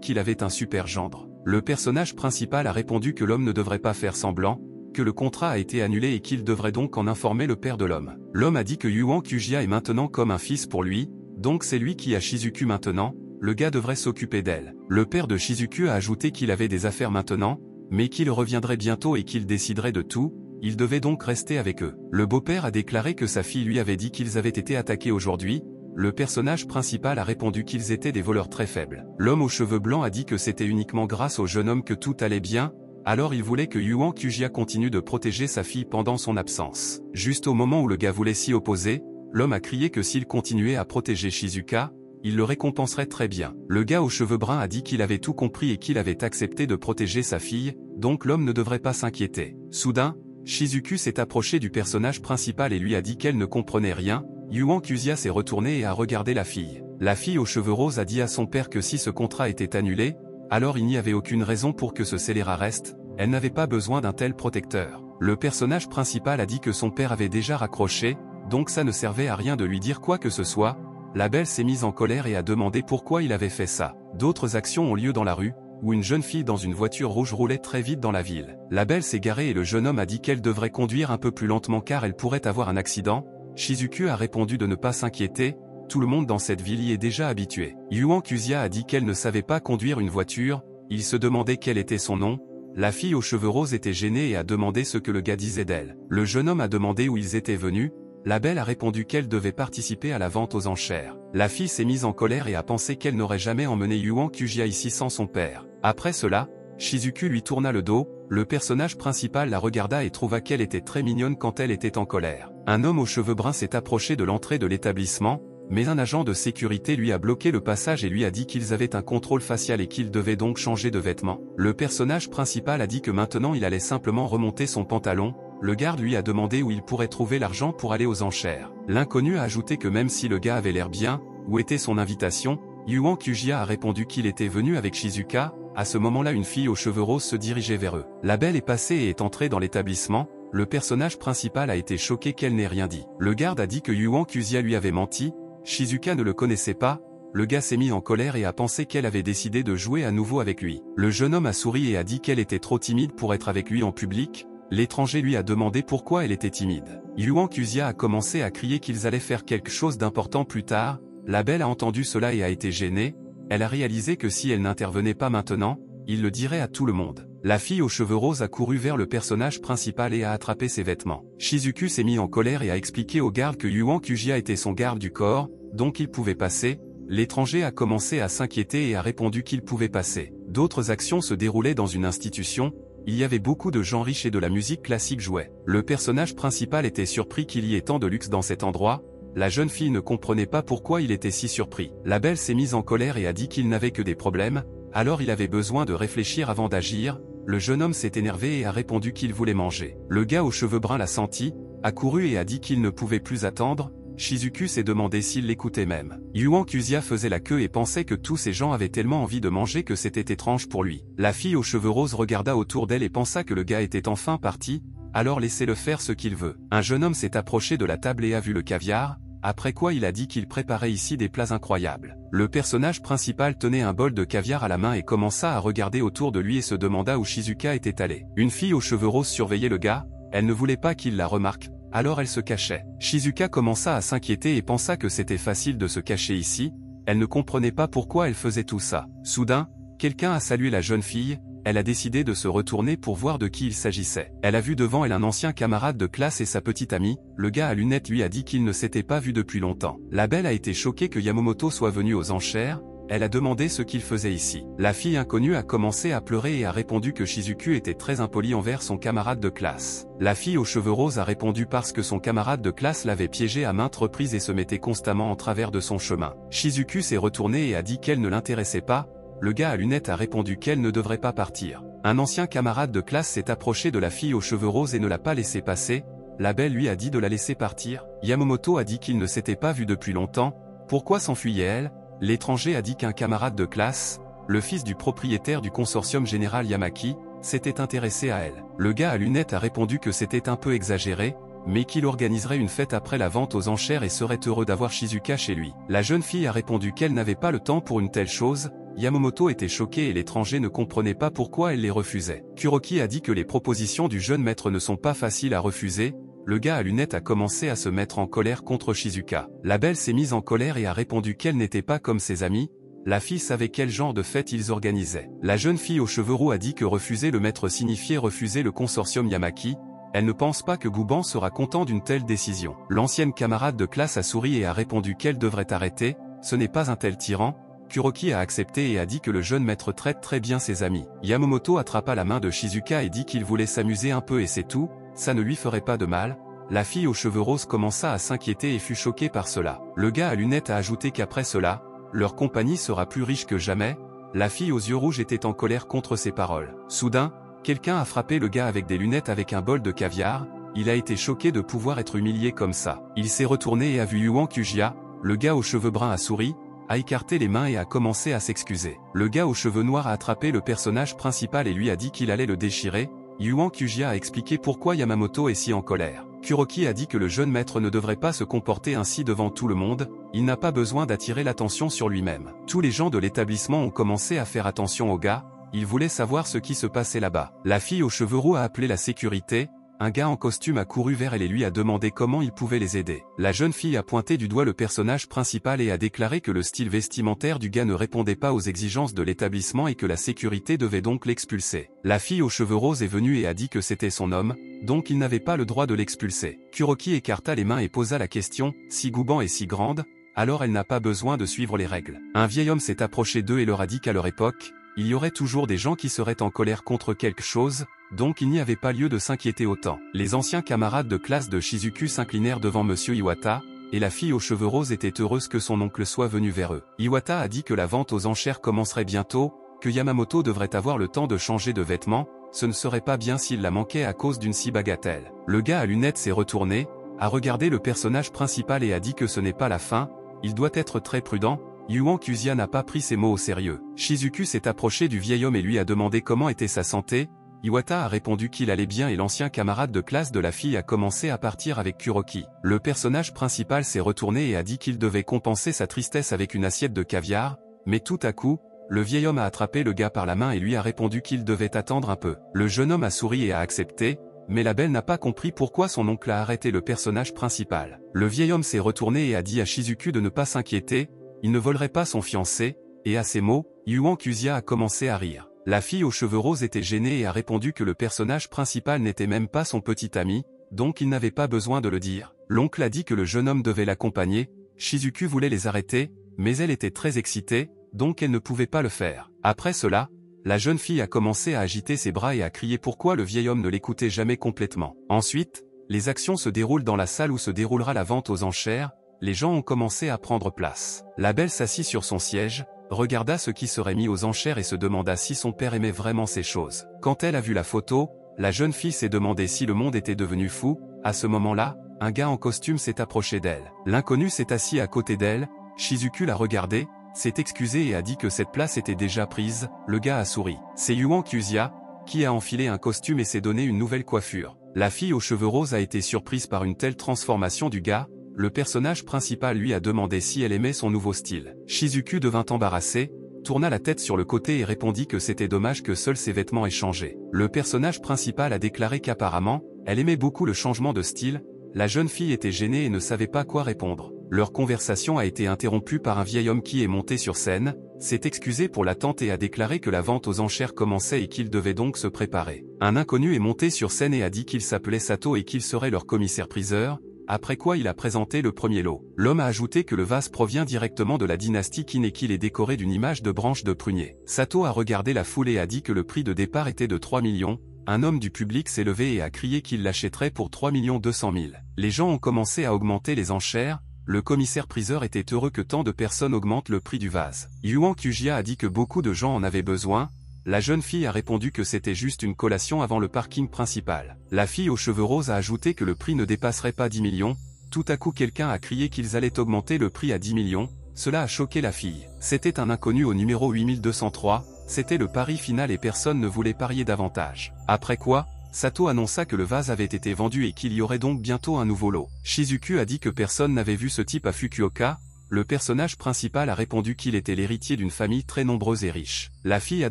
qu'il avait un super gendre. Le personnage principal a répondu que l'homme ne devrait pas faire semblant, que le contrat a été annulé et qu'il devrait donc en informer le père de l'homme. L'homme a dit que Yuan Kujia est maintenant comme un fils pour lui, donc c'est lui qui a Shizuku maintenant, le gars devrait s'occuper d'elle. Le père de Shizuku a ajouté qu'il avait des affaires maintenant, mais qu'il reviendrait bientôt et qu'il déciderait de tout, il devait donc rester avec eux. Le beau-père a déclaré que sa fille lui avait dit qu'ils avaient été attaqués aujourd'hui, le personnage principal a répondu qu'ils étaient des voleurs très faibles. L'homme aux cheveux blancs a dit que c'était uniquement grâce au jeune homme que tout allait bien, alors il voulait que Yuan Kujia continue de protéger sa fille pendant son absence. Juste au moment où le gars voulait s'y opposer, l'homme a crié que s'il continuait à protéger Shizuka, il le récompenserait très bien. Le gars aux cheveux bruns a dit qu'il avait tout compris et qu'il avait accepté de protéger sa fille, donc l'homme ne devrait pas s'inquiéter. Soudain, Shizuku s'est approché du personnage principal et lui a dit qu'elle ne comprenait rien. Yuan Kujia s'est retourné et a regardé la fille. La fille aux cheveux roses a dit à son père que si ce contrat était annulé, alors il n'y avait aucune raison pour que ce scélérat reste, elle n'avait pas besoin d'un tel protecteur. Le personnage principal a dit que son père avait déjà raccroché, donc ça ne servait à rien de lui dire quoi que ce soit. La belle s'est mise en colère et a demandé pourquoi il avait fait ça. D'autres actions ont lieu dans la rue, où une jeune fille dans une voiture rouge roulait très vite dans la ville. La belle s'est garée et le jeune homme a dit qu'elle devrait conduire un peu plus lentement car elle pourrait avoir un accident. Shizuku a répondu de ne pas s'inquiéter, tout le monde dans cette ville y est déjà habitué. Yuan Kujia a dit qu'elle ne savait pas conduire une voiture, il se demandait quel était son nom. La fille aux cheveux roses était gênée et a demandé ce que le gars disait d'elle. Le jeune homme a demandé où ils étaient venus. La belle a répondu qu'elle devait participer à la vente aux enchères. La fille s'est mise en colère et a pensé qu'elle n'aurait jamais emmené Yuan Kujia ici sans son père. Après cela, Shizuku lui tourna le dos, le personnage principal la regarda et trouva qu'elle était très mignonne quand elle était en colère. Un homme aux cheveux bruns s'est approché de l'entrée de l'établissement, mais un agent de sécurité lui a bloqué le passage et lui a dit qu'ils avaient un contrôle facial et qu'il devait donc changer de vêtements. Le personnage principal a dit que maintenant il allait simplement remonter son pantalon. Le garde lui a demandé où il pourrait trouver l'argent pour aller aux enchères. L'inconnu a ajouté que même si le gars avait l'air bien, où était son invitation, Yuan Kujia a répondu qu'il était venu avec Shizuka. À ce moment-là une fille aux cheveux roses se dirigeait vers eux. La belle est passée et est entrée dans l'établissement. Le personnage principal a été choqué qu'elle n'ait rien dit. Le garde a dit que Yuan Kujia lui avait menti. Shizuka ne le connaissait pas. Le gars s'est mis en colère et a pensé qu'elle avait décidé de jouer à nouveau avec lui. Le jeune homme a souri et a dit qu'elle était trop timide pour être avec lui en public. L'étranger lui a demandé pourquoi elle était timide. Yuan Kujia a commencé à crier qu'ils allaient faire quelque chose d'important plus tard. La belle a entendu cela et a été gênée. Elle a réalisé que si elle n'intervenait pas maintenant, il le dirait à tout le monde. La fille aux cheveux roses a couru vers le personnage principal et a attrapé ses vêtements. Shizuku s'est mis en colère et a expliqué au garde que Yuan Kujia était son garde du corps, donc il pouvait passer. L'étranger a commencé à s'inquiéter et a répondu qu'il pouvait passer. D'autres actions se déroulaient dans une institution. Il y avait beaucoup de gens riches et de la musique classique jouait. Le personnage principal était surpris qu'il y ait tant de luxe dans cet endroit. La jeune fille ne comprenait pas pourquoi il était si surpris. La belle s'est mise en colère et a dit qu'il n'avait que des problèmes, alors il avait besoin de réfléchir avant d'agir. Le jeune homme s'est énervé et a répondu qu'il voulait manger. Le gars aux cheveux bruns l'a senti, a couru et a dit qu'il ne pouvait plus attendre. Shizuku s'est demandé s'il l'écoutait même. Yuan Kujia faisait la queue et pensait que tous ces gens avaient tellement envie de manger que c'était étrange pour lui. La fille aux cheveux roses regarda autour d'elle et pensa que le gars était enfin parti, alors laissez-le faire ce qu'il veut. Un jeune homme s'est approché de la table et a vu le caviar, après quoi il a dit qu'il préparait ici des plats incroyables. Le personnage principal tenait un bol de caviar à la main et commença à regarder autour de lui et se demanda où Shizuka était allé. Une fille aux cheveux roses surveillait le gars, elle ne voulait pas qu'il la remarque. Alors elle se cachait. Shizuka commença à s'inquiéter et pensa que c'était facile de se cacher ici, elle ne comprenait pas pourquoi elle faisait tout ça. Soudain, quelqu'un a salué la jeune fille, elle a décidé de se retourner pour voir de qui il s'agissait. Elle a vu devant elle un ancien camarade de classe et sa petite amie, le gars à lunettes lui a dit qu'il ne s'était pas vu depuis longtemps. La belle a été choquée que Yamamoto soit venu aux enchères. Elle a demandé ce qu'il faisait ici. La fille inconnue a commencé à pleurer et a répondu que Shizuku était très impoli envers son camarade de classe. La fille aux cheveux roses a répondu parce que son camarade de classe l'avait piégé à maintes reprises et se mettait constamment en travers de son chemin. Shizuku s'est retournée et a dit qu'elle ne l'intéressait pas. Le gars à lunettes a répondu qu'elle ne devrait pas partir. Un ancien camarade de classe s'est approché de la fille aux cheveux roses et ne l'a pas laissé passer. La belle lui a dit de la laisser partir. Yamamoto a dit qu'il ne s'était pas vu depuis longtemps. Pourquoi s'enfuyait-elle? L'étranger a dit qu'un camarade de classe, le fils du propriétaire du consortium général Yamaki, s'était intéressé à elle. Le gars à lunettes a répondu que c'était un peu exagéré, mais qu'il organiserait une fête après la vente aux enchères et serait heureux d'avoir Shizuka chez lui. La jeune fille a répondu qu'elle n'avait pas le temps pour une telle chose. Yamamoto était choqué et l'étranger ne comprenait pas pourquoi elle les refusait. Kuroki a dit que les propositions du jeune maître ne sont pas faciles à refuser. Le gars à lunettes a commencé à se mettre en colère contre Shizuka. La belle s'est mise en colère et a répondu qu'elle n'était pas comme ses amis. La fille savait quel genre de fête ils organisaient. La jeune fille aux cheveux roux a dit que refuser le maître signifiait refuser le consortium Yamaki. Elle ne pense pas que Guban sera content d'une telle décision. L'ancienne camarade de classe a souri et a répondu qu'elle devrait arrêter. Ce n'est pas un tel tyran. Kuroki a accepté et a dit que le jeune maître traite très bien ses amis. Yamamoto attrapa la main de Shizuka et dit qu'il voulait s'amuser un peu et c'est tout, ça ne lui ferait pas de mal. La fille aux cheveux roses commença à s'inquiéter et fut choquée par cela. Le gars à lunettes a ajouté qu'après cela, leur compagnie sera plus riche que jamais. La fille aux yeux rouges était en colère contre ces paroles. Soudain, quelqu'un a frappé le gars avec des lunettes avec un bol de caviar. Il a été choqué de pouvoir être humilié comme ça. Il s'est retourné et a vu Yuan Kujia. Le gars aux cheveux bruns a souri, a écarté les mains et a commencé à s'excuser. Le gars aux cheveux noirs a attrapé le personnage principal et lui a dit qu'il allait le déchirer. Yuan Kujia a expliqué pourquoi Yamamoto est si en colère. Kuroki a dit que le jeune maître ne devrait pas se comporter ainsi devant tout le monde, il n'a pas besoin d'attirer l'attention sur lui-même. Tous les gens de l'établissement ont commencé à faire attention au gars, ils voulaient savoir ce qui se passait là-bas. La fille aux cheveux roux a appelé la sécurité. Un gars en costume a couru vers elle et lui a demandé comment il pouvait les aider. La jeune fille a pointé du doigt le personnage principal et a déclaré que le style vestimentaire du gars ne répondait pas aux exigences de l'établissement et que la sécurité devait donc l'expulser. La fille aux cheveux roses est venue et a dit que c'était son homme, donc il n'avait pas le droit de l'expulser. Kuroki écarta les mains et posa la question, si Guban est si grande, alors elle n'a pas besoin de suivre les règles. Un vieil homme s'est approché d'eux et leur a dit qu'à leur époque, il y aurait toujours des gens qui seraient en colère contre quelque chose, donc il n'y avait pas lieu de s'inquiéter autant. Les anciens camarades de classe de Shizuku s'inclinèrent devant Monsieur Iwata, et la fille aux cheveux roses était heureuse que son oncle soit venu vers eux. Iwata a dit que la vente aux enchères commencerait bientôt, que Yamamoto devrait avoir le temps de changer de vêtements, ce ne serait pas bien s'il la manquait à cause d'une si bagatelle. Le gars à lunettes s'est retourné, a regardé le personnage principal et a dit que ce n'est pas la fin, il doit être très prudent. Yuan Kuzia n'a pas pris ses mots au sérieux. Shizuku s'est approché du vieil homme et lui a demandé comment était sa santé. Iwata a répondu qu'il allait bien et l'ancien camarade de classe de la fille a commencé à partir avec Kuroki. Le personnage principal s'est retourné et a dit qu'il devait compenser sa tristesse avec une assiette de caviar, mais tout à coup, le vieil homme a attrapé le gars par la main et lui a répondu qu'il devait attendre un peu. Le jeune homme a souri et a accepté, mais la belle n'a pas compris pourquoi son oncle a arrêté le personnage principal. Le vieil homme s'est retourné et a dit à Shizuku de ne pas s'inquiéter, il ne volerait pas son fiancé, et à ces mots, Yuan Kuzia a commencé à rire. La fille aux cheveux roses était gênée et a répondu que le personnage principal n'était même pas son petit ami, donc il n'avait pas besoin de le dire. L'oncle a dit que le jeune homme devait l'accompagner, Shizuku voulait les arrêter, mais elle était très excitée, donc elle ne pouvait pas le faire. Après cela, la jeune fille a commencé à agiter ses bras et à crier pourquoi le vieil homme ne l'écoutait jamais complètement. Ensuite, les actions se déroulent dans la salle où se déroulera la vente aux enchères. Les gens ont commencé à prendre place. La belle s'assit sur son siège, regarda ce qui serait mis aux enchères et se demanda si son père aimait vraiment ces choses. Quand elle a vu la photo, la jeune fille s'est demandé si le monde était devenu fou. À ce moment-là, un gars en costume s'est approché d'elle. L'inconnu s'est assis à côté d'elle, Shizuku l'a regardé, s'est excusé et a dit que cette place était déjà prise. Le gars a souri. C'est Yuan Kuzia, qui a enfilé un costume et s'est donné une nouvelle coiffure. La fille aux cheveux roses a été surprise par une telle transformation du gars. Le personnage principal lui a demandé si elle aimait son nouveau style. Shizuku devint embarrassé, tourna la tête sur le côté et répondit que c'était dommage que seuls ses vêtements aient changé. Le personnage principal a déclaré qu'apparemment, elle aimait beaucoup le changement de style. La jeune fille était gênée et ne savait pas quoi répondre. Leur conversation a été interrompue par un vieil homme qui est monté sur scène, s'est excusé pour l'attente et a déclaré que la vente aux enchères commençait et qu'il devait donc se préparer. Un inconnu est monté sur scène et a dit qu'il s'appelait Sato et qu'il serait leur commissaire-priseur. Après quoi il a présenté le premier lot. L'homme a ajouté que le vase provient directement de la dynastie Qin et qu'il est décoré d'une image de branche de prunier. Sato a regardé la foule et a dit que le prix de départ était de 3 millions. Un homme du public s'est levé et a crié qu'il l'achèterait pour 3 200 000. Les gens ont commencé à augmenter les enchères. Le commissaire-priseur était heureux que tant de personnes augmentent le prix du vase. Yuan Kujia a dit que beaucoup de gens en avaient besoin. La jeune fille a répondu que c'était juste une collation avant le parking principal. La fille aux cheveux roses a ajouté que le prix ne dépasserait pas 10 millions. Tout à coup quelqu'un a crié qu'ils allaient augmenter le prix à 10 millions. Cela a choqué la fille. C'était un inconnu au numéro 8203. C'était le pari final et personne ne voulait parier davantage. Après quoi, Sato annonça que le vase avait été vendu et qu'il y aurait donc bientôt un nouveau lot. Shizuku a dit que personne n'avait vu ce type à Fukuoka. Le personnage principal a répondu qu'il était l'héritier d'une famille très nombreuse et riche. La fille a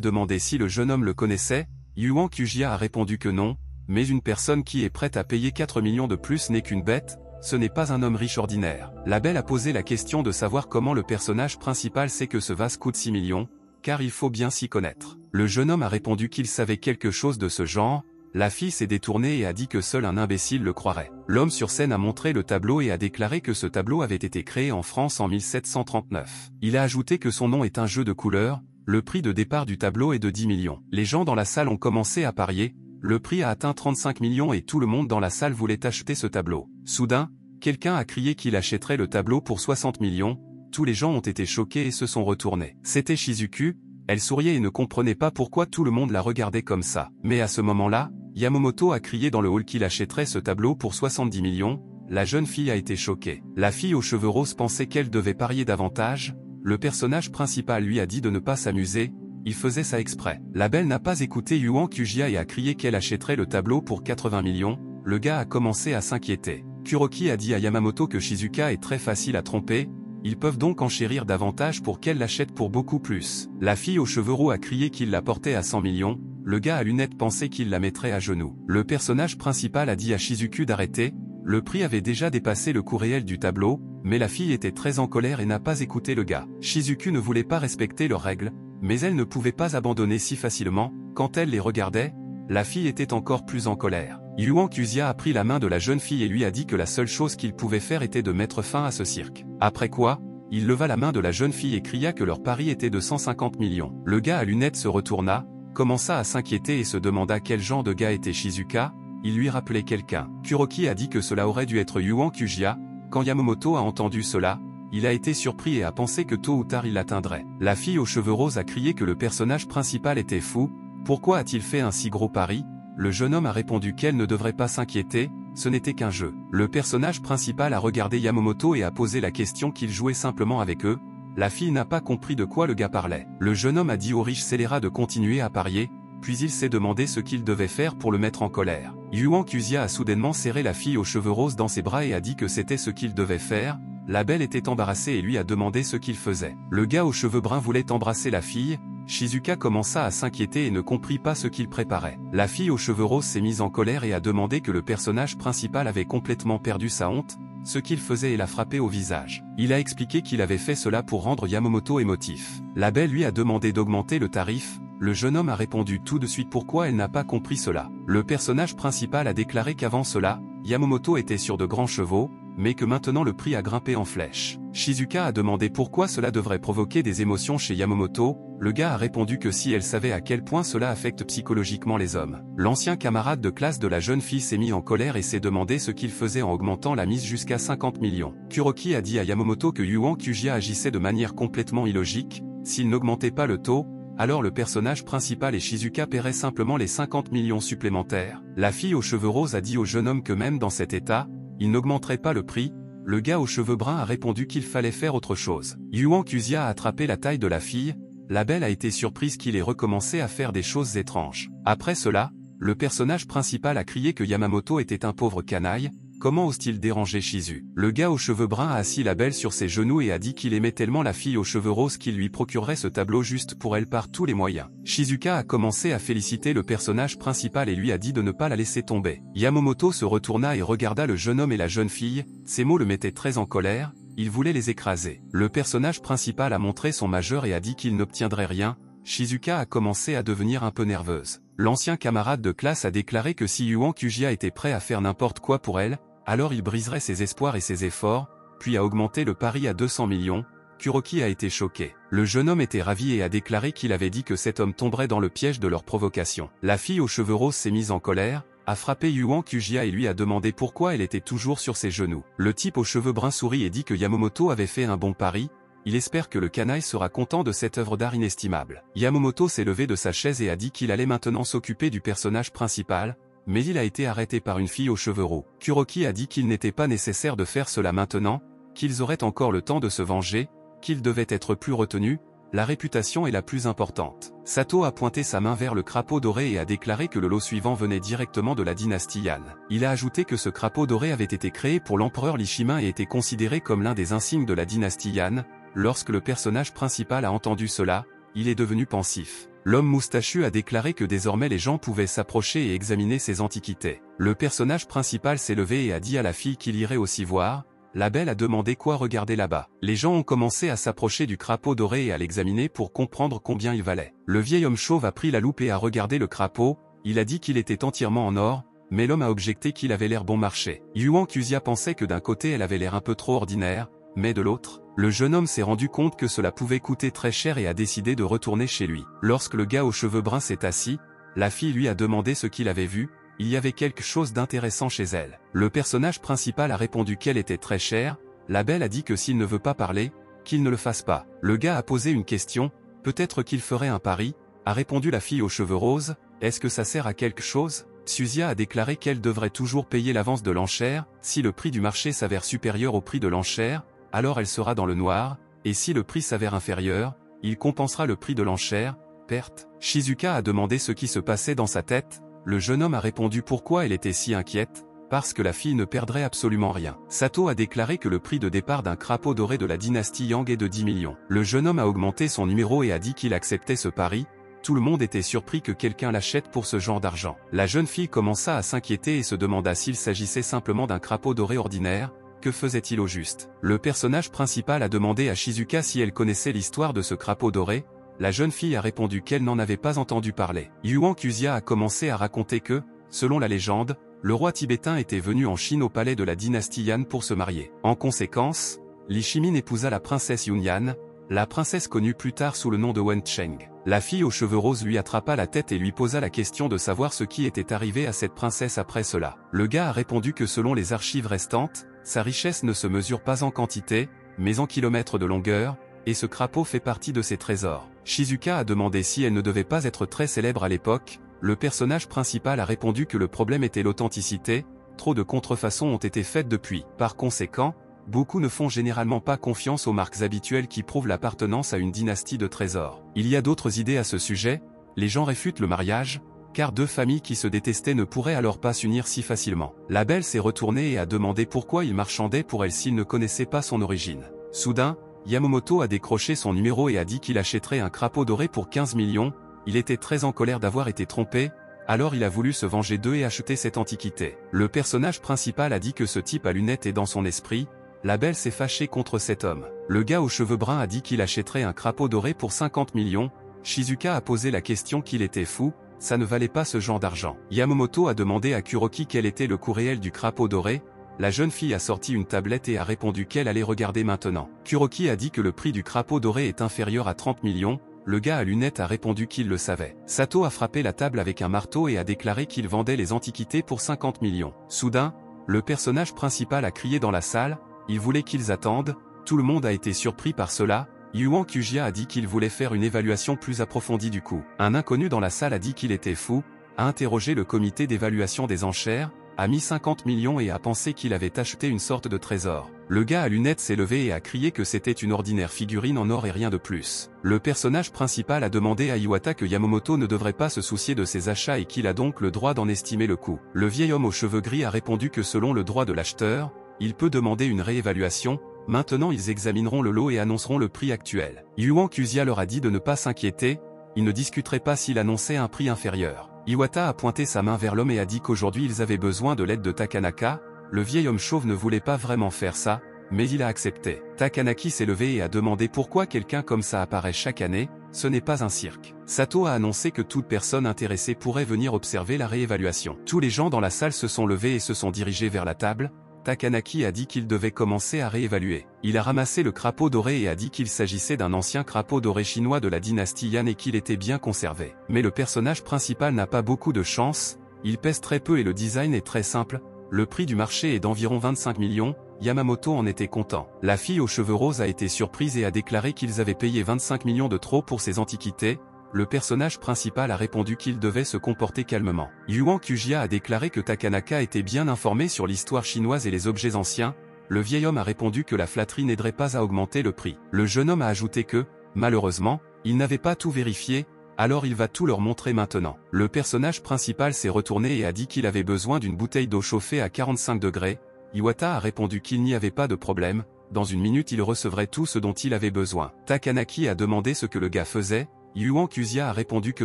demandé si le jeune homme le connaissait. Yuan Kujia a répondu que non, mais une personne qui est prête à payer 4 millions de plus n'est qu'une bête, ce n'est pas un homme riche ordinaire. La belle a posé la question de savoir comment le personnage principal sait que ce vase coûte 6 millions, car il faut bien s'y connaître. Le jeune homme a répondu qu'il savait quelque chose de ce genre. La fille s'est détournée et a dit que seul un imbécile le croirait. L'homme sur scène a montré le tableau et a déclaré que ce tableau avait été créé en France en 1739. Il a ajouté que son nom est un jeu de couleurs, le prix de départ du tableau est de 10 millions. Les gens dans la salle ont commencé à parier, le prix a atteint 35 millions et tout le monde dans la salle voulait acheter ce tableau. Soudain, quelqu'un a crié qu'il achèterait le tableau pour 60 millions, tous les gens ont été choqués et se sont retournés. C'était Shizuku, elle souriait et ne comprenait pas pourquoi tout le monde la regardait comme ça. Mais à ce moment-là, Yamamoto a crié dans le hall qu'il achèterait ce tableau pour 70 millions, la jeune fille a été choquée. La fille aux cheveux roses pensait qu'elle devait parier davantage, le personnage principal lui a dit de ne pas s'amuser, il faisait ça exprès. La belle n'a pas écouté Yuan Kujia et a crié qu'elle achèterait le tableau pour 80 millions, le gars a commencé à s'inquiéter. Kuroki a dit à Yamamoto que Shizuka est très facile à tromper, ils peuvent donc enchérir davantage pour qu'elle l'achète pour beaucoup plus. La fille aux cheveux roux a crié qu'il la portait à 100 millions, le gars à lunettes pensait qu'il la mettrait à genoux. Le personnage principal a dit à Shizuku d'arrêter, le prix avait déjà dépassé le coût réel du tableau, mais la fille était très en colère et n'a pas écouté le gars. Shizuku ne voulait pas respecter leurs règles, mais elle ne pouvait pas abandonner si facilement, quand elle les regardait, la fille était encore plus en colère. Yuan Kujia a pris la main de la jeune fille et lui a dit que la seule chose qu'il pouvait faire était de mettre fin à ce cirque. Après quoi, il leva la main de la jeune fille et cria que leur pari était de 150 millions. Le gars à lunettes se retourna, commença à s'inquiéter et se demanda quel genre de gars était Shizuka, il lui rappelait quelqu'un. Kuroki a dit que cela aurait dû être Yuan Kujia. Quand Yamamoto a entendu cela, il a été surpris et a pensé que tôt ou tard il l'atteindrait. La fille aux cheveux roses a crié que le personnage principal était fou, pourquoi a-t-il fait un si gros pari? Le jeune homme a répondu qu'elle ne devrait pas s'inquiéter, ce n'était qu'un jeu. Le personnage principal a regardé Yamamoto et a posé la question qu'il jouait simplement avec eux. La fille n'a pas compris de quoi le gars parlait. Le jeune homme a dit au riche scélérat de continuer à parier, puis il s'est demandé ce qu'il devait faire pour le mettre en colère. Yuan Kujia a soudainement serré la fille aux cheveux roses dans ses bras et a dit que c'était ce qu'il devait faire. La belle était embarrassée et lui a demandé ce qu'il faisait. Le gars aux cheveux bruns voulait embrasser la fille. Shizuka commença à s'inquiéter et ne comprit pas ce qu'il préparait. La fille aux cheveux roses s'est mise en colère et a demandé que le personnage principal avait complètement perdu sa honte, ce qu'il faisait et l'a frappé au visage. Il a expliqué qu'il avait fait cela pour rendre Yamamoto émotif. La belle lui a demandé d'augmenter le tarif, le jeune homme a répondu tout de suite pourquoi elle n'a pas compris cela. Le personnage principal a déclaré qu'avant cela, Yamamoto était sur de grands chevaux, mais que maintenant le prix a grimpé en flèche. Shizuka a demandé pourquoi cela devrait provoquer des émotions chez Yamamoto, le gars a répondu que si elle savait à quel point cela affecte psychologiquement les hommes. L'ancien camarade de classe de la jeune fille s'est mis en colère et s'est demandé ce qu'il faisait en augmentant la mise jusqu'à 50 millions. Kuroki a dit à Yamamoto que Yuan Kujia agissait de manière complètement illogique, s'il n'augmentait pas le taux, alors le personnage principal et Shizuka paieraient simplement les 50 millions supplémentaires. La fille aux cheveux roses a dit au jeune homme que même dans cet état, il n'augmenterait pas le prix. Le gars aux cheveux bruns a répondu qu'il fallait faire autre chose. Yuan Kujia a attrapé la taille de la fille, la belle a été surprise qu'il ait recommencé à faire des choses étranges. Après cela, le personnage principal a crié que Yamamoto était un pauvre canaille, comment ose-t-il déranger Shizu? Le gars aux cheveux bruns a assis la belle sur ses genoux et a dit qu'il aimait tellement la fille aux cheveux roses qu'il lui procurerait ce tableau juste pour elle par tous les moyens. Shizuka a commencé à féliciter le personnage principal et lui a dit de ne pas la laisser tomber. Yamamoto se retourna et regarda le jeune homme et la jeune fille, ces mots le mettaient très en colère, il voulait les écraser. Le personnage principal a montré son majeur et a dit qu'il n'obtiendrait rien. Shizuka a commencé à devenir un peu nerveuse. L'ancien camarade de classe a déclaré que si Yuan Kujia était prêt à faire n'importe quoi pour elle, alors il briserait ses espoirs et ses efforts, puis a augmenté le pari à 200 millions. Kuroki a été choqué. Le jeune homme était ravi et a déclaré qu'il avait dit que cet homme tomberait dans le piège de leur provocation. La fille aux cheveux roses s'est mise en colère, a frappé Yuan Kujia et lui a demandé pourquoi elle était toujours sur ses genoux. Le type aux cheveux bruns sourit et dit que Yamamoto avait fait un bon pari, il espère que le canaille sera content de cette œuvre d'art inestimable. Yamamoto s'est levé de sa chaise et a dit qu'il allait maintenant s'occuper du personnage principal, mais il a été arrêté par une fille aux cheveux roux. Kuroki a dit qu'il n'était pas nécessaire de faire cela maintenant, qu'ils auraient encore le temps de se venger, qu'il devait être plus retenu. la réputation est la plus importante. Sato a pointé sa main vers le crapaud doré et a déclaré que le lot suivant venait directement de la dynastie Yan. Il a ajouté que ce crapaud doré avait été créé pour l'empereur Li Shimin et était considéré comme l'un des insignes de la dynastie Yan. Lorsque le personnage principal a entendu cela, il est devenu pensif. L'homme moustachu a déclaré que désormais les gens pouvaient s'approcher et examiner ces antiquités. Le personnage principal s'est levé et a dit à la fille qu'il irait aussi voir. La belle a demandé quoi regarder là-bas. Les gens ont commencé à s'approcher du crapaud doré et à l'examiner pour comprendre combien il valait. Le vieil homme chauve a pris la loupe et a regardé le crapaud. Il a dit qu'il était entièrement en or, mais l'homme a objecté qu'il avait l'air bon marché. Yuan Quzia pensait que d'un côté elle avait l'air un peu trop ordinaire, mais de l'autre, le jeune homme s'est rendu compte que cela pouvait coûter très cher et a décidé de retourner chez lui. Lorsque le gars aux cheveux bruns s'est assis, la fille lui a demandé ce qu'il avait vu. Il y avait quelque chose d'intéressant chez elle. Le personnage principal a répondu qu'elle était très chère. La belle a dit que s'il ne veut pas parler, qu'il ne le fasse pas. Le gars a posé une question, peut-être qu'il ferait un pari, a répondu la fille aux cheveux roses. Est-ce que ça sert à quelque chose? Suzia a déclaré qu'elle devrait toujours payer l'avance de l'enchère. Si le prix du marché s'avère supérieur au prix de l'enchère, alors elle sera dans le noir, et si le prix s'avère inférieur, il compensera le prix de l'enchère. Perte. Shizuka a demandé ce qui se passait dans sa tête. Le jeune homme a répondu pourquoi elle était si inquiète, parce que la fille ne perdrait absolument rien. Sato a déclaré que le prix de départ d'un crapaud doré de la dynastie Yang est de 10 millions. Le jeune homme a augmenté son numéro et a dit qu'il acceptait ce pari. Tout le monde était surpris que quelqu'un l'achète pour ce genre d'argent. La jeune fille commença à s'inquiéter et se demanda s'il s'agissait simplement d'un crapaud doré ordinaire. Que faisait-il au juste? Le personnage principal a demandé à Shizuka si elle connaissait l'histoire de ce crapaud doré. La jeune fille a répondu qu'elle n'en avait pas entendu parler. Yuan Quzia a commencé à raconter que, selon la légende, le roi tibétain était venu en Chine au palais de la dynastie Yan pour se marier. En conséquence, Li Shimin épousa la princesse Yunyan, la princesse connue plus tard sous le nom de Wen Cheng. La fille aux cheveux roses lui attrapa la tête et lui posa la question de savoir ce qui était arrivé à cette princesse après cela. Le gars a répondu que selon les archives restantes, sa richesse ne se mesure pas en quantité, mais en kilomètres de longueur, et ce crapaud fait partie de ses trésors. Shizuka a demandé si elle ne devait pas être très célèbre à l'époque. Le personnage principal a répondu que le problème était l'authenticité, trop de contrefaçons ont été faites depuis. Par conséquent, beaucoup ne font généralement pas confiance aux marques habituelles qui prouvent l'appartenance à une dynastie de trésors. Il y a d'autres idées à ce sujet. Les gens réfutent le mariage, car deux familles qui se détestaient ne pourraient alors pas s'unir si facilement. La belle s'est retournée et a demandé pourquoi il marchandait pour elle s'il ne connaissait pas son origine. Soudain, Yamamoto a décroché son numéro et a dit qu'il achèterait un crapaud doré pour 15 millions, il était très en colère d'avoir été trompé, alors il a voulu se venger d'eux et acheter cette antiquité. Le personnage principal a dit que ce type à lunettes est dans son esprit. La belle s'est fâchée contre cet homme. Le gars aux cheveux bruns a dit qu'il achèterait un crapaud doré pour 50 millions, Shizuka a posé la question qu'il était fou, ça ne valait pas ce genre d'argent. Yamamoto a demandé à Kuroki quel était le coût réel du crapaud doré. La jeune fille a sorti une tablette et a répondu qu'elle allait regarder maintenant. Kuroki a dit que le prix du crapaud doré est inférieur à 30 millions, le gars à lunettes a répondu qu'il le savait. Sato a frappé la table avec un marteau et a déclaré qu'il vendait les antiquités pour 50 millions. Soudain, le personnage principal a crié dans la salle, il voulait qu'ils attendent, tout le monde a été surpris par cela. Yuan Quzia a dit qu'il voulait faire une évaluation plus approfondie du coût. Un inconnu dans la salle a dit qu'il était fou, a interrogé le comité d'évaluation des enchères, a mis 50 millions et a pensé qu'il avait acheté une sorte de trésor. Le gars à lunettes s'est levé et a crié que c'était une ordinaire figurine en or et rien de plus. Le personnage principal a demandé à Iwata que Yamamoto ne devrait pas se soucier de ses achats et qu'il a donc le droit d'en estimer le coût. Le vieil homme aux cheveux gris a répondu que selon le droit de l'acheteur, il peut demander une réévaluation. Maintenant ils examineront le lot et annonceront le prix actuel. Yuan Quzia leur a dit de ne pas s'inquiéter, il ne discuterait pas s'il annonçait un prix inférieur. Iwata a pointé sa main vers l'homme et a dit qu'aujourd'hui ils avaient besoin de l'aide de Takanaka. Le vieil homme chauve ne voulait pas vraiment faire ça, mais il a accepté. Takanaki s'est levé et a demandé pourquoi quelqu'un comme ça apparaît chaque année, ce n'est pas un cirque. Sato a annoncé que toute personne intéressée pourrait venir observer la réévaluation. Tous les gens dans la salle se sont levés et se sont dirigés vers la table. Takanaki a dit qu'il devait commencer à réévaluer. Il a ramassé le crapaud doré et a dit qu'il s'agissait d'un ancien crapaud doré chinois de la dynastie Yan et qu'il était bien conservé. Mais le personnage principal n'a pas beaucoup de chance, il pèse très peu et le design est très simple, le prix du marché est d'environ 25 millions, Yamamoto en était content. La fille aux cheveux roses a été surprise et a déclaré qu'ils avaient payé 25 millions de trop pour ces antiquités. Le personnage principal a répondu qu'il devait se comporter calmement. Yuan Quzia a déclaré que Takanaka était bien informé sur l'histoire chinoise et les objets anciens. Le vieil homme a répondu que la flatterie n'aiderait pas à augmenter le prix. Le jeune homme a ajouté que, Malheureusement, il n'avait pas tout vérifié, alors il va tout leur montrer maintenant. Le personnage principal s'est retourné et a dit qu'il avait besoin d'une bouteille d'eau chauffée à 45 degrés. Iwata a répondu qu'il n'y avait pas de problème, dans une minute il recevrait tout ce dont il avait besoin. Takanaki a demandé ce que le gars faisait. Yuan Kuzia a répondu que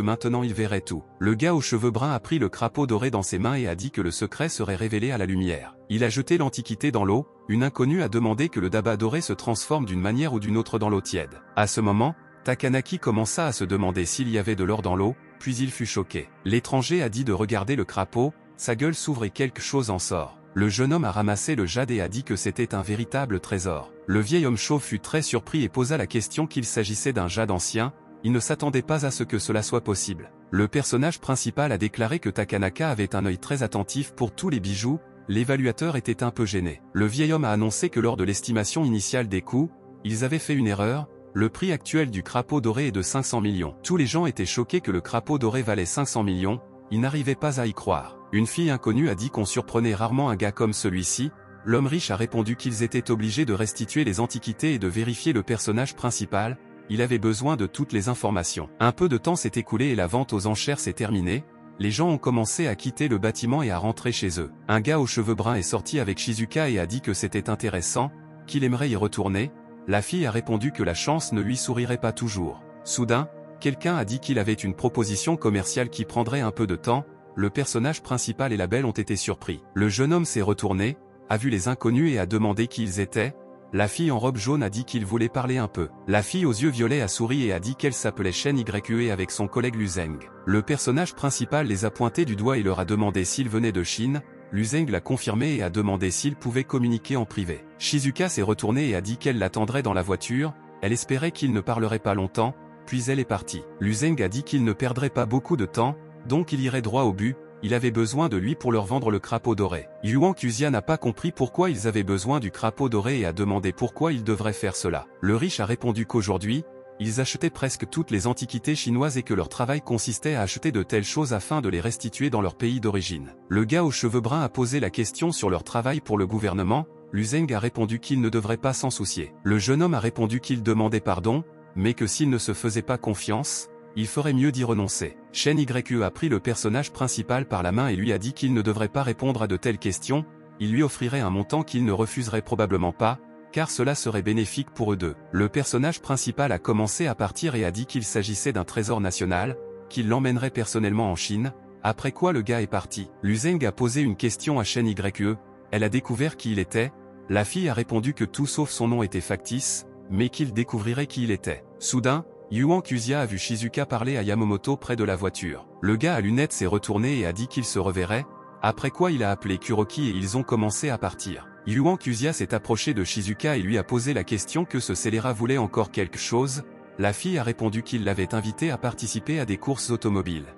maintenant il verrait tout. Le gars aux cheveux bruns a pris le crapaud doré dans ses mains et a dit que le secret serait révélé à la lumière. Il a jeté l'antiquité dans l'eau. Une inconnue a demandé que le daba doré se transforme d'une manière ou d'une autre dans l'eau tiède. À ce moment, Takanaki commença à se demander s'il y avait de l'or dans l'eau, puis il fut choqué. L'étranger a dit de regarder le crapaud, sa gueule s'ouvre et quelque chose en sort. Le jeune homme a ramassé le jade et a dit que c'était un véritable trésor. Le vieil homme chauve fut très surpris et posa la question qu'il s'agissait d'un jade ancien. Il ne s'attendait pas à ce que cela soit possible. Le personnage principal a déclaré que Takanaka avait un œil très attentif pour tous les bijoux. L'évaluateur était un peu gêné. Le vieil homme a annoncé que lors de l'estimation initiale des coûts, ils avaient fait une erreur. Le prix actuel du crapaud doré est de 500 millions. Tous les gens étaient choqués que le crapaud doré valait 500 millions. Ils n'arrivaient pas à y croire. Une fille inconnue a dit qu'on surprenait rarement un gars comme celui-ci. L'homme riche a répondu qu'ils étaient obligés de restituer les antiquités et de vérifier le personnage principal. Il avait besoin de toutes les informations. Un peu de temps s'est écoulé et la vente aux enchères s'est terminée. Les gens ont commencé à quitter le bâtiment et à rentrer chez eux. Un gars aux cheveux bruns est sorti avec Shizuka et a dit que c'était intéressant, qu'il aimerait y retourner. La fille a répondu que la chance ne lui sourirait pas toujours. Soudain, quelqu'un a dit qu'il avait une proposition commerciale qui prendrait un peu de temps. Le personnage principal et la belle ont été surpris. Le jeune homme s'est retourné, a vu les inconnus et a demandé qui ils étaient. La fille en robe jaune a dit qu'il voulait parler un peu. La fille aux yeux violets a souri et a dit qu'elle s'appelait Shen Yue avec son collègue Luzeng. Le personnage principal les a pointés du doigt et leur a demandé s'ils venaient de Chine. Luzeng l'a confirmé et a demandé s'ils pouvaient communiquer en privé. Shizuka s'est retournée et a dit qu'elle l'attendrait dans la voiture. Elle espérait qu'il ne parlerait pas longtemps, puis elle est partie. Luzeng a dit qu'il ne perdrait pas beaucoup de temps, donc il irait droit au but. Il avait besoin de lui pour leur vendre le crapaud doré. Yuan Kuzia n'a pas compris pourquoi ils avaient besoin du crapaud doré et a demandé pourquoi ils devraient faire cela. Le riche a répondu qu'aujourd'hui, ils achetaient presque toutes les antiquités chinoises et que leur travail consistait à acheter de telles choses afin de les restituer dans leur pays d'origine. Le gars aux cheveux bruns a posé la question sur leur travail pour le gouvernement. Luzeng a répondu qu'il ne devrait pas s'en soucier. Le jeune homme a répondu qu'il demandait pardon, mais que s'il ne se faisait pas confiance, il ferait mieux d'y renoncer. Shen Yue a pris le personnage principal par la main et lui a dit qu'il ne devrait pas répondre à de telles questions. Il lui offrirait un montant qu'il ne refuserait probablement pas, car cela serait bénéfique pour eux deux. Le personnage principal a commencé à partir et a dit qu'il s'agissait d'un trésor national, qu'il l'emmènerait personnellement en Chine, après quoi le gars est parti. Luzeng a posé une question à Shen Yue, elle a découvert qui il était. La fille a répondu que tout sauf son nom était factice, mais qu'il découvrirait qui il était. Soudain, Yuan Kuzia a vu Shizuka parler à Yamamoto près de la voiture. Le gars à lunettes s'est retourné et a dit qu'il se reverrait, après quoi il a appelé Kuroki et ils ont commencé à partir. Yuan Kuzia s'est approché de Shizuka et lui a posé la question que ce scélérat voulait encore quelque chose. La fille a répondu qu'il l'avait invité à participer à des courses automobiles.